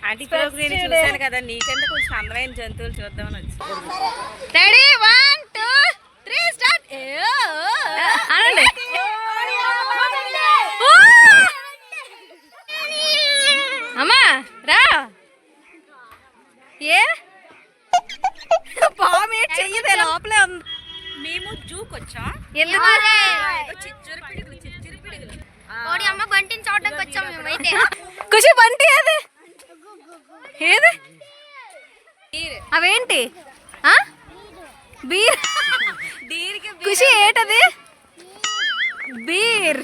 Aunty programme నేను చూశాను కదా, నీకంటే కొంచెం అందమైన జంతువులు చూద్దామని వచ్చి. Ready 1 2 3 start. అనండి. అమ్మా రా. ఏ పాము చెయ్యదే లోపలే ఉంది. మేము జూకి వచ్చాం. ఎందుకు? అమ్మ బంటిని చూడడానికి వచ్చాం మేమైతే. ఖుషి బంటి అది ఏది? అవేంటి? బీర్. ఖుషి ఏటది? బీర్.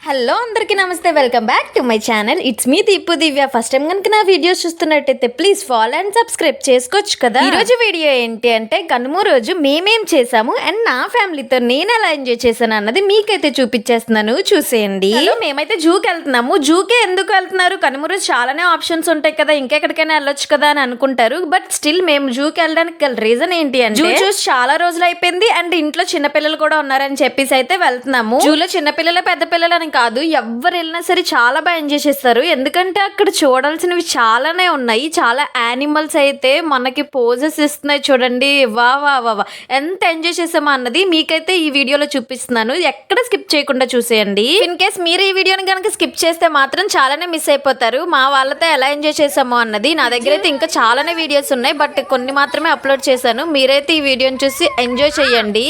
హలో అందరికీ నమస్తే, welcome back to my channel. It's me Deepu Divya. First time కనుక నా వీడియోస్ చూస్తున్నట్టయితే ప్లీజ్ ఫాలో అండ్ సబ్స్క్రైబ్ చేసుకోవచ్చు కదా. ఈరోజు వీడియో ఏంటి అంటే కనుమ రోజు మేమేం చేసాము అండ్ నా ఫ్యామిలీతో నేను ఎలా ఎంజాయ్ చేశాను అన్నది మీకైతే చూపించేస్తున్నాను, చూసేయండి. మేమైతే జూకి వెళ్తున్నాము. జూకే ఎందుకు వెళ్తున్నారు? కనుమ రోజు చాలానే ఆప్షన్స్ ఉంటాయి కదా, ఇంకెక్కడికైనా వెళ్ళొచ్చు కదా అని అనుకుంటారు. బట్ స్టిల్ మేము జూకి వెళ్ళడానికి గల రీజన్ ఏంటి అంటే జూ చూసి చాలా రోజులు అయిపోయింది అండ్ ఇంట్లో చిన్నపిల్లలు కూడా ఉన్నారని చెప్పేసి అయితే వెళ్తున్నాము. జూలో చిన్నపిల్లలు పెద్ద పిల్లలు అని కాదు, ఎవరు వెళ్ళినా సరే చాలా బాగా ఎంజాయ్ చేస్తారు. ఎందుకంటే అక్కడ చూడాల్సినవి చాలానే ఉన్నాయి. చాలా యానిమల్స్ అయితే మనకి పోజెస్ ఇస్తున్నాయి చూడండి. వా వా వా వా ఎంత ఎంజాయ్ చేసామో అన్నది మీకైతే ఈ వీడియోలో చూపిస్తున్నాను. ఎక్కడ స్కిప్ చేయకుండా చూసేయండి. ఇన్ కేస్ మీరు ఈ వీడియోని కనుక స్కిప్ చేస్తే మాత్రం చాలానే మిస్ అయిపోతారు. మా వాళ్ళతో ఎలా ఎంజాయ్ చేసామో అన్నది నా దగ్గర అయితే ఇంకా చాలానే వీడియోస్ ఉన్నాయి, బట్ కొన్ని మాత్రమే అప్లోడ్ చేశాను. మీరైతే ఈ వీడియోని చూసి ఎంజాయ్ చేయండి.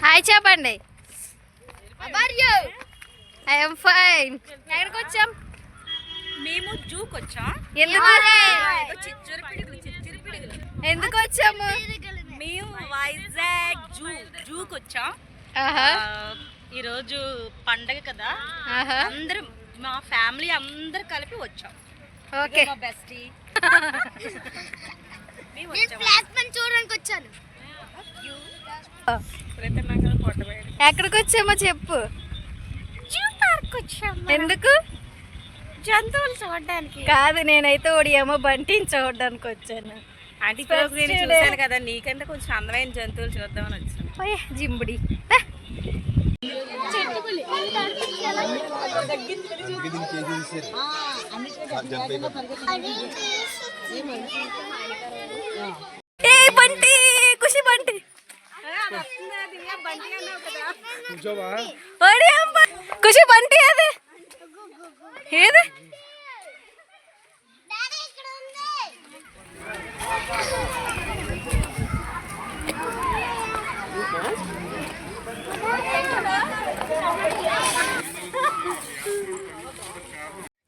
హాయ్ చెప్పండి. I am fine. ఎక్కడికి వచ్చాం? మేము జూకి వచ్చాం. ఎందుకు? ఎందుకు వచ్చాము? మేము వైజాగ్ జూకి వచ్చాం. ఈరోజు పండగ కదా, అందరం మా ఫ్యామిలీ అందరు కలిపి వచ్చాం. ఓకే, మా బెస్టీ చూడడానికి వచ్చాను. ఎక్కడికి వచ్చామో చెప్పు. ఎందుకు? జంతువులు చూడడానికి కాదు, నేనైతే ఒడియామో బంటిని చూడడానికి వచ్చాను. ఆంటీ ప్రోగ్రామ్ నేను చూశాను కదా, నీకంటే కొంచెం అందమైన జంతువులు చూద్దామని వచ్చాను. జింబుడి బంటి. ఖుషి బంటి. ఖుషి బంటి అది ఏది?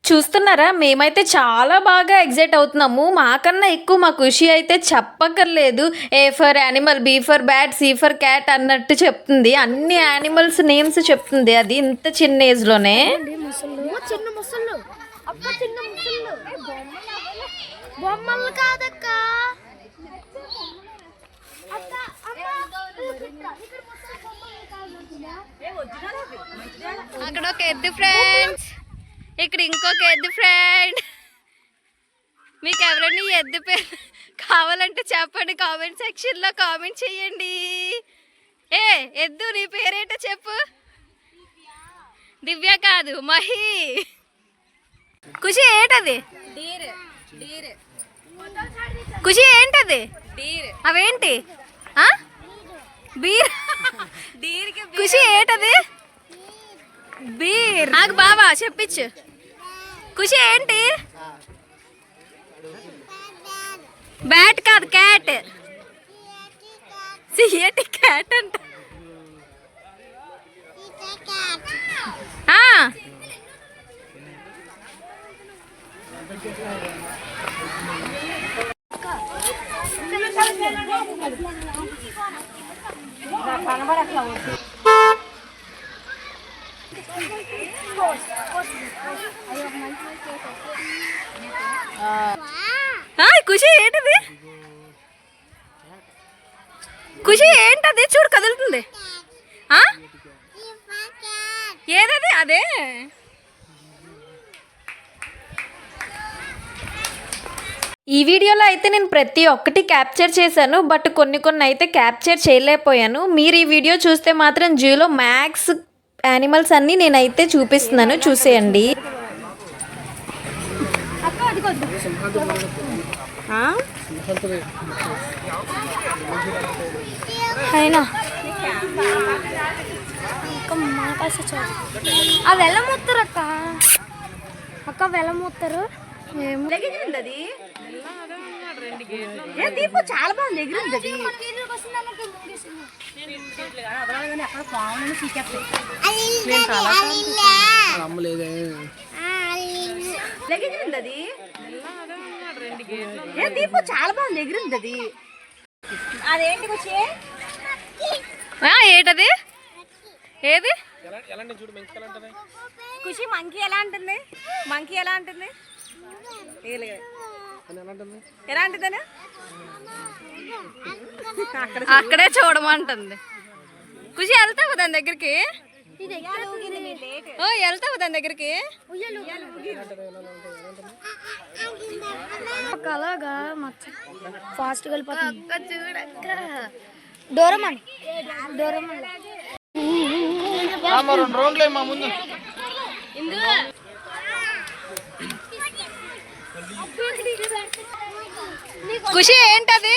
చూస్తున్నారా, మేమైతే చాలా బాగా ఎగ్జైట్ అవుతున్నాము. మాకన్నా ఎక్కువ మా ఖుషి అయితే చెప్పక్కర్లేదు. A for animal, B for bat, C for cat అన్నట్టు చెప్తుంది. అన్ని యానిమల్స్ నేమ్స్ చెప్తుంది అది ఇంత చిన్న ఏజ్లోనే. చిన్న ముసళ్ళు అబ్బా, చిన్న ముసళ్ళు బొమ్మలు కాదక్క. అక్కడ ఒక ఎద్దు ఫ్రెండ్స్, ఇక్కడ ఇంకొక ఎద్దు ఫ్రెండ్. మీకు ఎవరైనా ఈ ఎద్దు పేరు కావాలంటే చెప్పండి, కామెంట్ సెక్షన్లో కామెంట్ చేయండి. ఏ ఎద్దు నీ పేరేంటో చెప్పు. దివ్య కాదు, మహి. ఖుషి ఏంటది? ఖుషి ఏంటది? అవేంటి? బీర్. ఖుషి ఏంటది? బీర్. నాకు బావా చెప్పించు. ఖుషి ఏంటి? బ్యాట్ కాదు, క్యాట్. సిఏటి క్యాట్ అంట. ఖుషి ఏంటది? ఖుషి ఏంటది? చూడు కదులుతుంది. ఏదది? అదే ఈ వీడియోలో అయితే నేను ప్రతి ఒక్కటి క్యాప్చర్ చేశాను, బట్ కొన్ని అయితే క్యాప్చర్ చేయలేకపోయాను. మీరు ఈ వీడియో చూస్తే మాత్రం జూలో మ్యాక్స్ యానిమల్స్ అన్నీ నేనైతే చూపిస్తున్నాను, చూసేయండి. అక్క అది కొద్దు అయినా ఆ వెళ్ళమొత్తారు అక్క. అక్క వెళ్ళమొత్తారు అది దీపు చాలా బాగుంది, ఎగిరింది అది. అక్కడ పాములను ఎగిరింది అది. దీపు చాలా బాగుంది, ఎగిరింది అది. అదేంటి వచ్చి ఏంటది? ఏది ఖుషి మంకీ ఎలా ఉంటుంది? మంకీ ఎలా ఉంటుంది? ఎలా ఉంటుందని అక్కడే చూడమంటుంది. ఖుషి వెళ్తావు దాని దగ్గరికి? వెళ్తావు దాని దగ్గరికి? అలాగా ఫాస్ట్ వెళ్ళిపోతుంది. డోరమన్ డోరమన్ ఖుషి ఏంటది?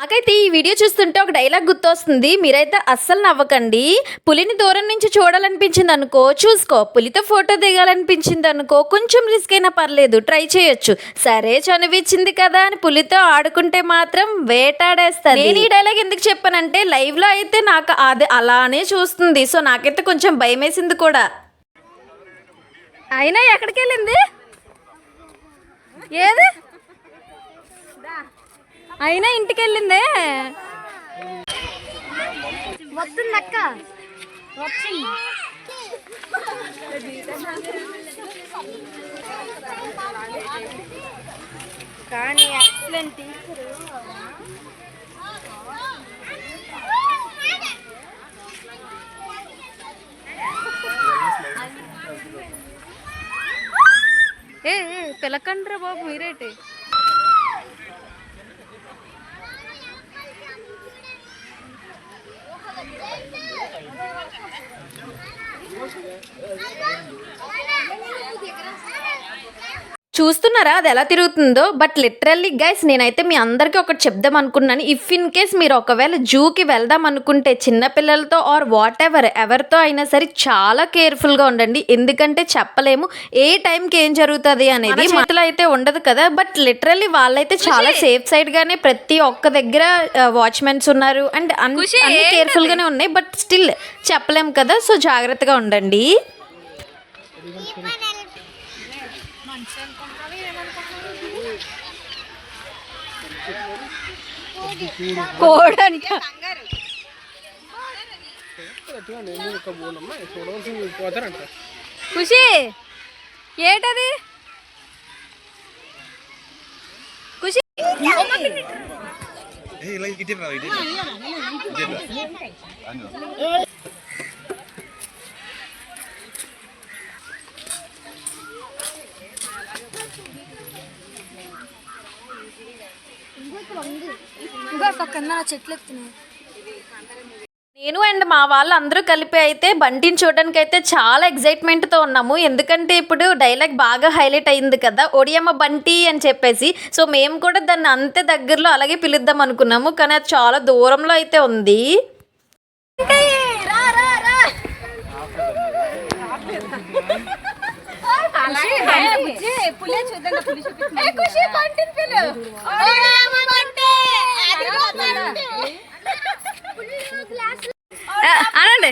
నాకైతే ఈ వీడియో చూస్తుంటే ఒక డైలాగ్ గుర్తొస్తుంది. మీరైతే అస్సలు నవ్వకండి. పులిని దూరం నుంచి చూడాలనిపించింది అనుకో చూసుకో, పులితో ఫోటో దిగాలనిపించింది అనుకో కొంచెం రిస్క్ అయినా పర్లేదు, ట్రై చేయొచ్చు. సరే చనువిచ్చింది కదా అని పులితో ఆడుకుంటే మాత్రం వేటాడేస్తారు. నేను ఈ డైలాగ్ ఎందుకు చెప్పానంటే లైవ్ లో అయితే నాకు అది అలానే చూస్తుంది. సో నాకైతే కొంచెం భయం వేసింది కూడా. అయినా ఎక్కడికి వెళ్ళింది? ఏది అయినా ఇంటికి వెళ్ళిందే. వస్తుంది అక్క వచ్చింది. కానీ ఎక్సలెంట్ టీచర్. పిలకండ్రా బాబు మీరేటి. చూస్తున్నారా అది ఎలా తిరుగుతుందో? బట్ లిటరల్లీ గైస్ నేనైతే మీ అందరికీ ఒకటి చెప్దాం అనుకున్నాను. ఇఫ్ ఇన్ కేస్ మీరు ఒకవేళ జూకి వెళ్దాం అనుకుంటే చిన్నపిల్లలతో ఆర్ వాట్ ఎవరితో అయినా సరే చాలా కేర్ఫుల్గా ఉండండి. ఎందుకంటే చెప్పలేము ఏ టైంకి ఏం జరుగుతుంది అనేది, చేతిలో అయితే ఉండదు కదా. బట్ లిటరల్లీ వాళ్ళైతే చాలా సేఫ్ సైడ్గానే ప్రతి ఒక్క దగ్గర వాచ్మెన్స్ ఉన్నారు అండ్ అన్ని కేర్ఫుల్గానే ఉన్నాయి. బట్ స్టిల్ చెప్పలేము కదా, సో జాగ్రత్తగా ఉండండి. కోడంట ఖుషి ఏటది? ఖుషి ఇంకా కింద చెట్లు ఎత్తున్నాయి. నేను అండ్ మా వాళ్ళు అందరూ కలిపి అయితే బంటిని చూడడానికి అయితే చాలా ఎక్సైట్మెంట్తో ఉన్నాము. ఎందుకంటే ఇప్పుడు డైలాగ్ బాగా హైలైట్ అయింది కదా, ఒడియమ్మ బంటి అని చెప్పేసి. సో మేము కూడా దాన్ని అంతే దగ్గరలో అలాగే పిలుద్దాం అనుకున్నాము, కానీ అది చాలా దూరంలో అయితే ఉంది. అనండి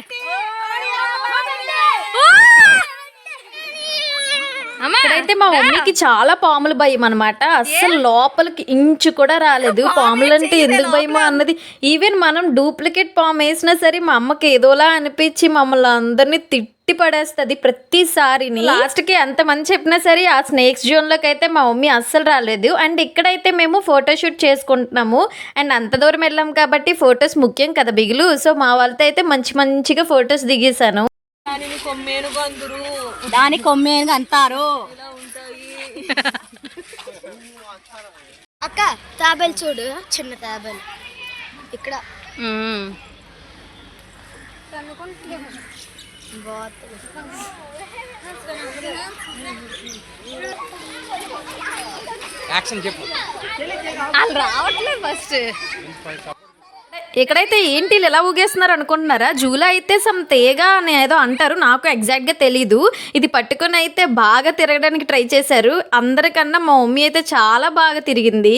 ఇక్కడైతే మా మమ్మీకి చాలా పాములు భయం అనమాట. అస్సలు లోపలికి ఇంచు కూడా రాలేదు. పాములు అంటే ఎందుకు భయమో అన్నది. ఈవెన్ మనం డూప్లికేట్ పాము వేసినా సరే మా అమ్మకి ఏదోలా అనిపించి మమ్మల్ని అందరినీ తిట్టి పడేస్తుంది ప్రతిసారి. లాస్ట్ కి ఎంత మంది చెప్పినా సరే ఆ స్నేక్స్ జోన్ లోకి అయితే మా మమ్మీ అస్సలు రాలేదు. అండ్ ఇక్కడైతే మేము ఫోటోషూట్ చేసుకుంటున్నాము అండ్ అంత దూరం వెళ్ళాం కాబట్టి ఫొటోస్ ముఖ్యం కదా బిగులు. సో మా వాళ్ళతో అయితే మంచిగా ఫొటోస్ దిగేశాను. దాని కొమ్మేనుగా అంటారు. అక్క తాబేలు చూడు, చిన్న తాబేలు ఇక్కడ వాళ్ళు రావట్లేదు ఫస్ట్. ఇక్కడైతే ఏంటి ఇలా ఊగేస్తున్నారు అనుకుంటున్నారా? జూలో అయితే సమ్ తేగా అని ఏదో అంటారు, నాకు ఎగ్జాక్ట్గా తెలీదు. ఇది పట్టుకొని అయితే బాగా తిరగడానికి ట్రై చేశారు. అందరికన్నా మా మమ్మీ అయితే చాలా బాగా తిరిగింది.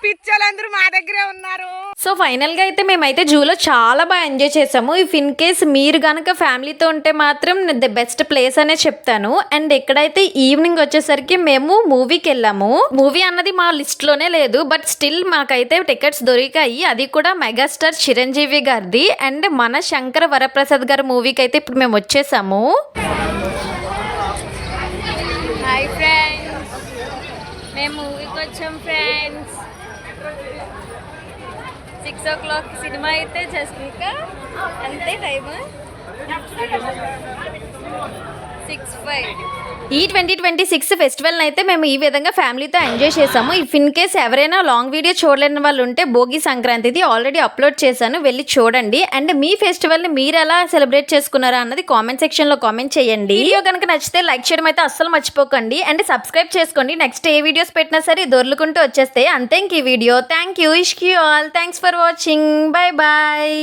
పిచ్చోళ్ళందరూ మా దగ్గరే ఉన్నారు. సో ఫైనల్గా అయితే మేమైతే జూలో చాలా బాగా ఎంజాయ్ చేసాము. ఇఫ్ ఇన్ కేస్ మీరు కనుక ఫ్యామిలీతో ఉంటే మాత్రం ది బెస్ట్ ప్లేస్ అనే చెప్తాను. అండ్ ఎక్కడైతే ఈవినింగ్ వచ్చేసరికి మేము మూవీకి వెళ్ళాము. మూవీ అన్నది మా లిస్ట్లోనే లేదు, బట్ స్టిల్ మాకైతే టికెట్స్ దొరికాయి. అది కూడా మెగాస్టార్ చిరంజీవి గారిది అండ్ మన శంకర వరప్రసాద్ గారి మూవీకి అయితే ఇప్పుడు మేము వచ్చేసాము. హాయ్ ఫ్రెండ్స్, మేము మూవీకి వచ్చాం ఫ్రెండ్స్. 6 o'clock సినిమా అయితే జస్ట్ ఇంకా అంతే టైము 6:05. ఈ 2026 ఫెస్టివల్ అయితే మేము ఈ విధంగా ఫ్యామిలీతో ఎంజాయ్ చేసాము. ఇఫ్ ఇన్ కేస్ ఎవరైనా లాంగ్ వీడియో చూడలేని వాళ్ళు ఉంటే భోగి సంక్రాంతిది ఆల్రెడీ అప్లోడ్ చేశాను, వెళ్ళి చూడండి. అండ్ మీ ఫెస్టివల్ని మీరు ఎలా సెలబ్రేట్ చేసుకున్నారా అన్నది కామెంట్ సెక్షన్లో కామెంట్ చేయండి. వీడియో కనుక నచ్చితే లైక్ చేయడం అయితే అస్సలు మర్చిపోకండి. అండ్ సబ్స్క్రైబ్ చేసుకోండి. నెక్స్ట్ ఏ వీడియోస్ పెట్టినా సరే దొర్లుకుంటూ వచ్చేస్తే అంతే ఇంక ఈ వీడియో. థ్యాంక్ యూ, ఇష్క్ you all, thanks for watching, bye bye.